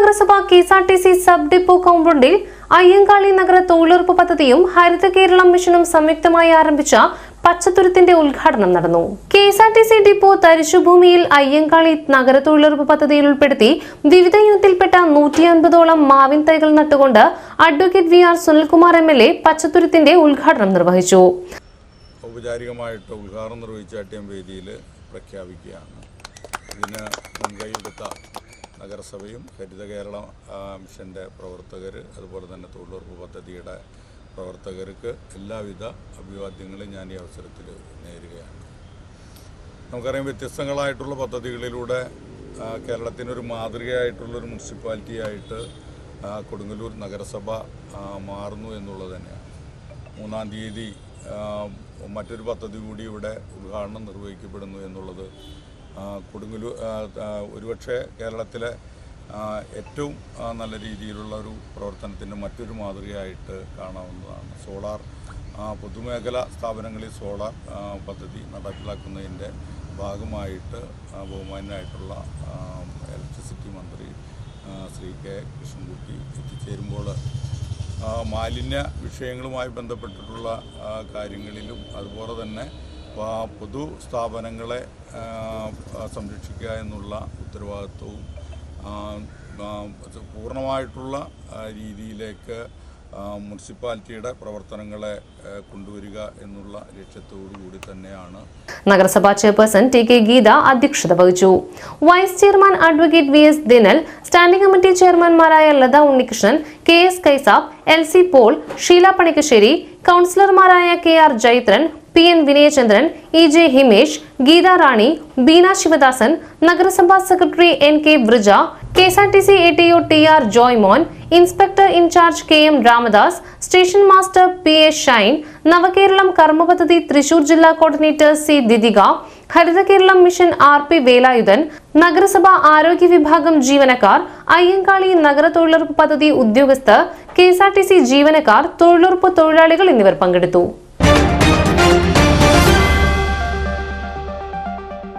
നഗരസഭ KSRTC sub depot കോമ്പൗണ്ടിൽ അയ്യങ്കാളി നഗര തൊഴിലുറപ്പ് പദ്ധതിയും ഹരിത കേരളം മിഷനും സംയുക്തമായി ആരംഭിച്ച പച്ചത്തുരുത്തിന്റെ ഉദ്ഘാടനം നടന്നു. കെഎസ്ആർടിസി ഡിപ്പോ തരിശുഭൂമിയിൽ അയ്യങ്കാളി നഗര തൊഴിലുറപ്പ് പദ്ധതിയിൽ ഉൾപ്പെടുത്തി വിവിധ ഇനത്തിൽപ്പെട്ട 150ഓളം മാവിൻ തൈകൾ നട്ടുകൊണ്ട് advocate V R Sunilkumar MLA പച്ചത്തുരുത്തിന്റെ ഉദ്ഘാടനം നിർവഹിച്ചു. ഔപചാരികമായിട്ട് ഉദ്ഘാടനം നിർവഹിച്ച വേദിയിൽ പ്രഖ്യാപിക്കുകയാണ്. ഇതിന് മുൻകൈയെടുത്ത നഗരസഭയും ഹരിത കേരള മിഷൻ്റെ പ്രവർത്തകർ, അതുപോലെ തന്നെ തൊഴിലുറപ്പ് പദ്ധതിയുടെ പ്രവർത്തകർക്ക് എല്ലാവിധ അഭിവാദ്യങ്ങളും ഞാൻ ഈ അവസരത്തിൽ നേരുകയാണ്. നമുക്കറിയാം, വ്യത്യസ്തങ്ങളായിട്ടുള്ള പദ്ധതികളിലൂടെ കേരളത്തിനൊരു മാതൃകയായിട്ടുള്ളൊരു മുനിസിപ്പാലിറ്റിയായിട്ട് കൊടുങ്ങല്ലൂർ നഗരസഭ മാറുന്നു എന്നുള്ളത് തന്നെയാണ്. 3-ാം തീയതി മറ്റൊരു പദ്ധതി കൂടി ഇവിടെ ഉദ്ഘാടനം നിർവഹിക്കപ്പെടുന്നു എന്നുള്ളത് കൊടുങ്ങല്ലൂർ ഒരുപക്ഷെ കേരളത്തിലെ ഏറ്റവും നല്ല രീതിയിലുള്ള ഒരു പ്രവർത്തനത്തിൻ്റെ മറ്റൊരു മാതൃകയായിട്ട് കാണാവുന്നതാണ്. സോളാർ പൊതുമേഖലാ സ്ഥാപനങ്ങളിൽ സോളാർ പദ്ധതി നടപ്പിലാക്കുന്നതിൻ്റെ ഭാഗമായിട്ട് ബഹുമാന്യനായിട്ടുള്ള ഇലക്ട്രിസിറ്റി മന്ത്രി ശ്രീ കെ കൃഷ്ണൻകുട്ടി എത്തിച്ചേരുമ്പോൾ മാലിന്യ വിഷയങ്ങളുമായി ബന്ധപ്പെട്ടിട്ടുള്ള കാര്യങ്ങളിലും അതുപോലെ തന്നെ പൊതു സ്ഥാപനങ്ങളെ സംരക്ഷിക്കുക എന്നുള്ള ഉത്തരവാദിത്വവും പൂർണ്ണമായിട്ടുള്ള രീതിയിലേക്ക് മുനിസിപ്പാലിറ്റിയുടെ പ്രവർത്തനങ്ങളെ കൊണ്ടുവരിക എന്നുള്ള ലക്ഷ്യത്തോടുകൂടി തന്നെയാണ്. നഗരസഭാ ചെയർപേഴ്സൺ ടി.കെ. ഗീത അധ്യക്ഷത വഹിച്ചു. Vice chairman advocate V S Dinal, standing committee ചെയർമാൻമാരായ ലത ഉണ്ണികൃഷ്ണൻ, കെ.എസ്. കൈസാബ്, എൽ.സി. പോൾ, ഷീല പണിക്കശ്ശേരി, കൗൺസിലർമാരായ K R. Jaithran, P N. Vinayachandran, E J. Himesh, Geetha Rani, Beena Sivadasan, നഗരസഭാ secretary N K. Vrija, KSRTC ATO T R. Joymon, inspector in charge K M. Ramadas, station master P A. Shine, Navakeralam കർമ്മപദ്ധതി തൃശൂർ ജില്ലാ coordinator C. Didika, Haritha Keralam mission R.P. Velayudhan, നഗരസഭ ആരോഗ്യ വിഭാഗം ജീവനക്കാർ, അയ്യങ്കാളി നഗര തൊഴിലുറപ്പ് പദ്ധതി ഉദ്യോഗസ്ഥർ, കെഎസ്ആർടിസി ജീവനക്കാർ, തൊഴിലുറപ്പ് തൊഴിലാളികൾ എന്നിവർ പങ്കെടുത്തു.